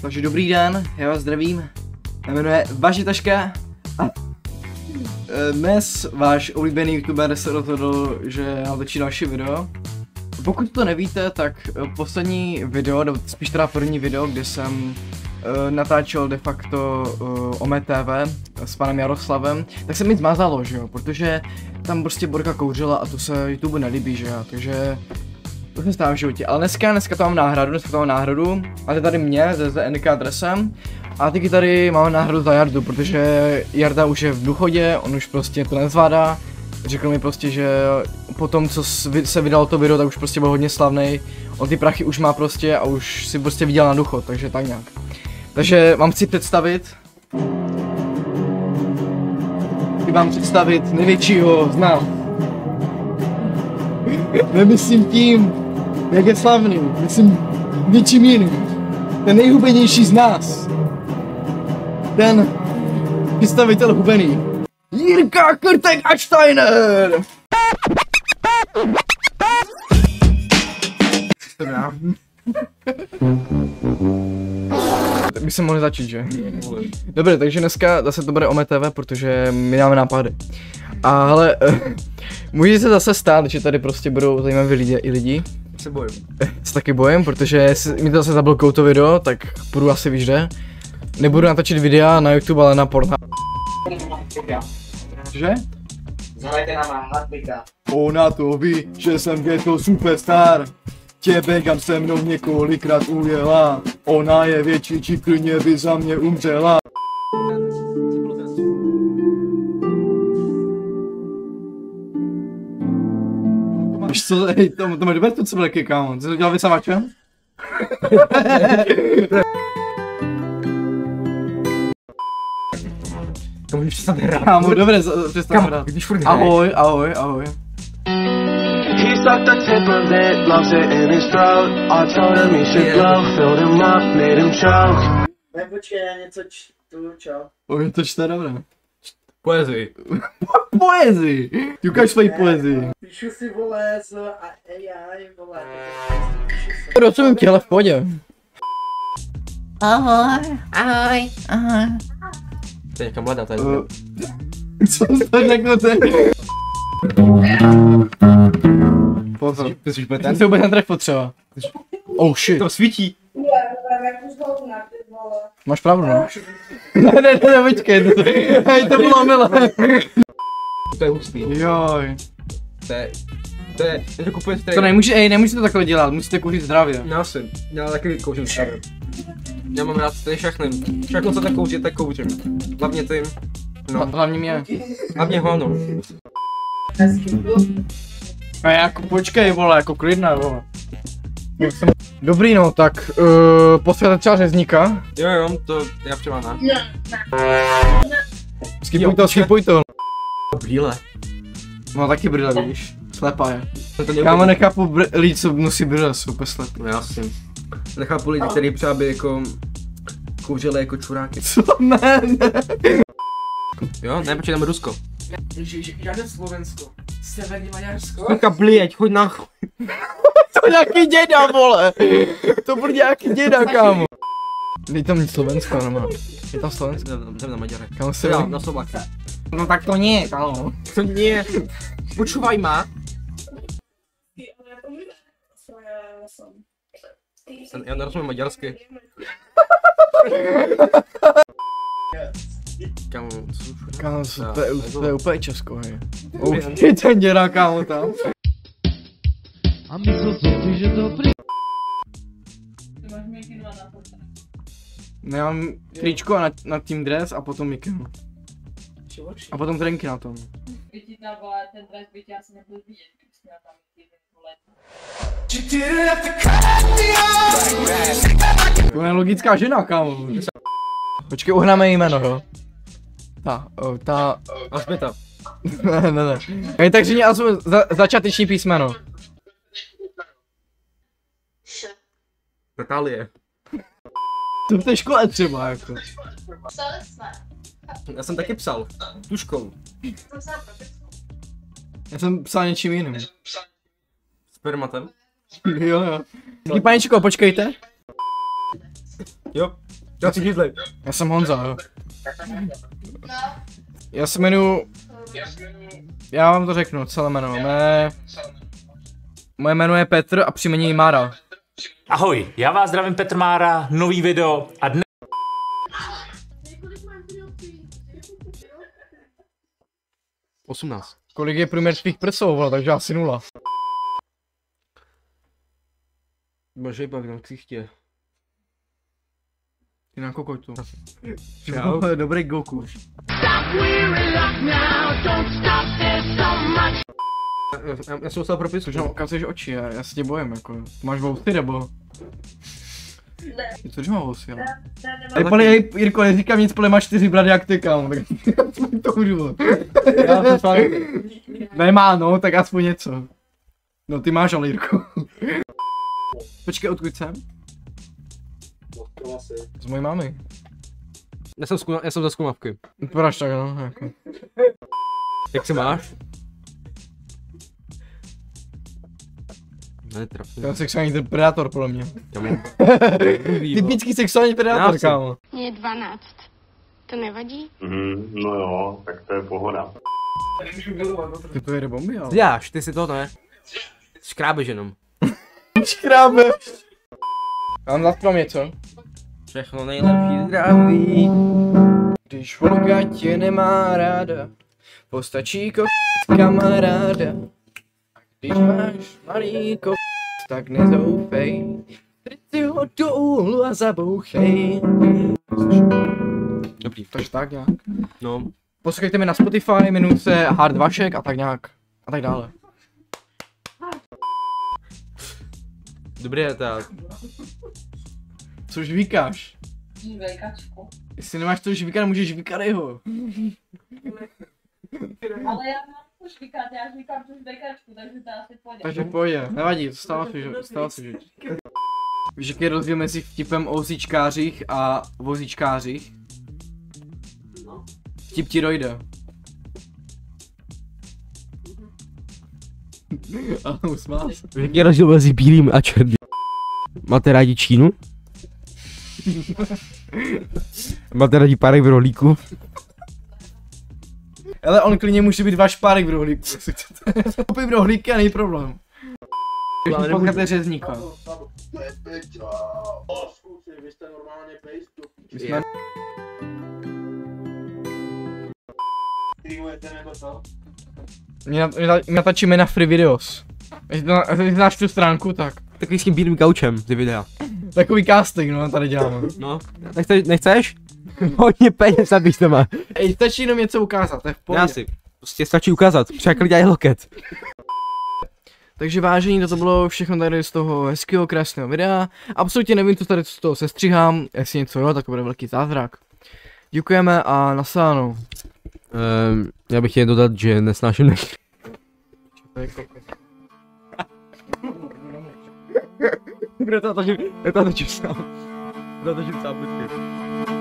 Takže dobrý den, já vás zdravím. Jmenuje Važitaška a dnes váš oblíbený youtuber se rozhodl, že natočí další video. Pokud to nevíte, tak poslední video, nebo spíš teda první video, kde jsem natáčel de facto o mé TV s panem Jaroslavem, tak se mi zmazalo, že jo, protože tam prostě Borka kouřila a to se YouTube nelíbí, že jo, takže to se stává v životě. Ale dneska to mám náhradu, a to tady mě ze NK adresem. A taky tady máme náhradu za Jardu, protože Jarda už je v důchodě, on už prostě to nezvládá. Řekl mi prostě, že po tom, co se vydalo to video, tak už prostě byl hodně slavnej. On ty prachy už má prostě a už si prostě viděl na důchod, takže tak nějak. Takže vám chci představit největšího z nás. Nemyslím tím, jak je slavný, myslím něčím jiným. Ten nejhubenější z nás. Ten představitel hubený. Jirka Krtek a Steiner! Tak by se mohli začít, že? Dobře, takže dneska zase to bude o mé TV, protože my máme nápady. Ale může se zase stát, že tady prostě budou zajímaví lidi. Se bojím. Se taky bojím, protože mi to zase zablokujou to video, tak půjdu asi, víš kde. Nebudu natáčet videa na YouTube, ale na Pornhub. Cože? Zahrajte na má Hardbika. Ona to ví, že jsem ghetto superstar. Tě kam se mnou několikrát ujela. Ona je větší, či klidně by za mě umřela. Víš co, hej, to máš dobré to, co byl jaký, kámo. Ty jsi to dělal vysavačem? To můžeš přestat hrát. Kámo, dobré, přestat hrát. Když furt hraješ. Ahoj. He sucked the tip of it, loves it in his throat. I told him he should blow, filled him up, made him choke. Počkej, já něco čtu, čau. Oj, to čte dobré. Poezii. Poezii! Ty ukáž svoji poezii. Píšu si, vole, z AI, vole. Rozumím ti, ale v pohodě. Ahoj. To je nějaká mladá tady. Co to řekl teď? Pozor. Ty jsi Ten se vůbec netref potřeba. Oh shit. to svítí. Máš pravdu, no? Ne, počkej, to bylo milé. To je hustý. Joj. To je, to kupuješ tady. To nemůžete to takhle dělat, musíte kouřit zdravě. Já si, já taky kouřím zdravě. Já mám rád tady všechny, co tak kouřím. Hlavně ty, no. Hlavně mě. Hlavně ho, no. A jako počkej, vole, jako klidná, vole. Dobrý, no, tak posíláte třeba řezníka. Jo, to já přemám, ne? Skipuj to. Brýle. No taky brýle, vidíš. Slepá je. To Kámo, nechápu lidi, co nosí brýle, jsou úplně slepí. No jasně. Nechápu lidi, kteří třeba by jako kouřili jako čuráky. Co? Ne. Jo, ne, počkej, jdeme Rusko. Žádné Slovensko. Severní Maďarsko. Kurka, blíjeď, choď na chuj. To nějaký děda, vole. To bude nějaký děda, kámo. Dej tam Slovensko, nemá. Je tam Slovensko. Jdem na Maďare. Kámo se Já, na Slováky. No tak to nie, kámo. To nie. Počúvaj ma. Já nerozumím maďarsky. Kámo, Kámo, to je úplně Česko, hej. Je ten děda, kámo, tam. A myslel jsem si, že to Nemám tričko a na team dress a potom mikinu. A potom trenky na tom. Ten dres by tě asi nebyl vidět, když jsi měl tam To je logická žena, kámo. Počkej, uhnáme jméno, jo. Ta... Asbeta. ne. Hej, tak řekni začáteční písmeno. Natálie. To v té škole třeba, jako. Psali jsme. Já jsem taky psal. Tuškou. Já jsem psal něčím jiným. Spermatem. Jo. Taký paničko, počkejte. Jo. Já si židli. Já jsem Honza, jo. Já se jmenuji... Já vám to řeknu, celé jméno. Moje jméno je Petr a příjmení Mára. Ahoj, já vás zdravím, Petr Mára, nový video a dnes... Kolik je průměr tvých prsou, vole, takže asi 0. Bože, pak na ksichtě. Ty na kokotu. Čau. Dobrý Goku. Já jsem musel propisku. Což nám ukazuješ oči, já se tě bojím, jako. Máš vousy, nebo? Ne. Co, že mám vousy, ale? Hej, hej, Jirko, neříkám nic, pole máš 4 brady jak ty, kámo, tak to můžu. Já jsem fakt. Nemá, no, tak aspoň něco. No, ty máš, ale Jirko. Počkej, odkud jsem? Z mojí mámy. Já jsem za zkumavky. Vypadáš tak, no, jako. Jak se máš? Ne, trafně. To je sexuální predátor, podle mě. Já mám... Typický sexuální predátor, Já kámo. Mně je 12. To nevadí? No jo, tak to je pohoda. Ty to jede bomby, ale. Děláš, ty si to ne. Škrábeš jenom. Škrábe. Já mám zaspám něco. Všechno nejlepší zdraví. Když holka tě nemá ráda, postačí kamaráda. Když máš malý tak nezoufej. Tři ho do úhlu a zabouchej. Dobrý. Takže tak nějak. No. Poslouchejte mi na Spotify, jmenuji se Hard Vašek a tak nějak. A tak dále. Dobrý je tak. Co žvíkáš? Žvejkačku. Jestli nemáš co žvíkat, můžeš žvíkat jeho. Ale já mám to žvíkat, já žvíkám tu žvejkačku, takže to asi půjde. Takže pojď, nevadí, stalo se, že. Víš, jaký je rozdíl mezi vtipem o osičkářích a vozíčkářích? Vtip ti dojde. Ale usmál se. Jaký je rozdíl mezi bílým a černým? Máte rádi Čínu? Máte rádi párek v rohlíku? Ale on klidně může být váš párek v rohlíku, jestli chcete. Koupím v rohlíky a není problém. Když mi potkáte řezníka. Vy jste normálně pejstu. My jsme... Streamujete nebo co? My natáčíme na Free Videos. Jestli znáš tu stránku, tak. Takový s tím bílým gaučem, ty videa. Takový casting, no, tady děláme. No. Nechceš? Hodně peněz, abych to má. Ej, stačí jenom něco ukázat, to je v pohodě. Já si. Prostě stačí ukázat, třeba dělají loket. Takže vážení, toto bylo všechno tady z toho hezkého, krásného videa. Absolutně nevím, co tady z toho sestříhám, jestli něco jo, tak to bude velký zázrak. Děkujeme a nasánou. Já bych chtěl dodat, že nesnáším nech. Kdo to točím sám? Dotočím sám, počkej.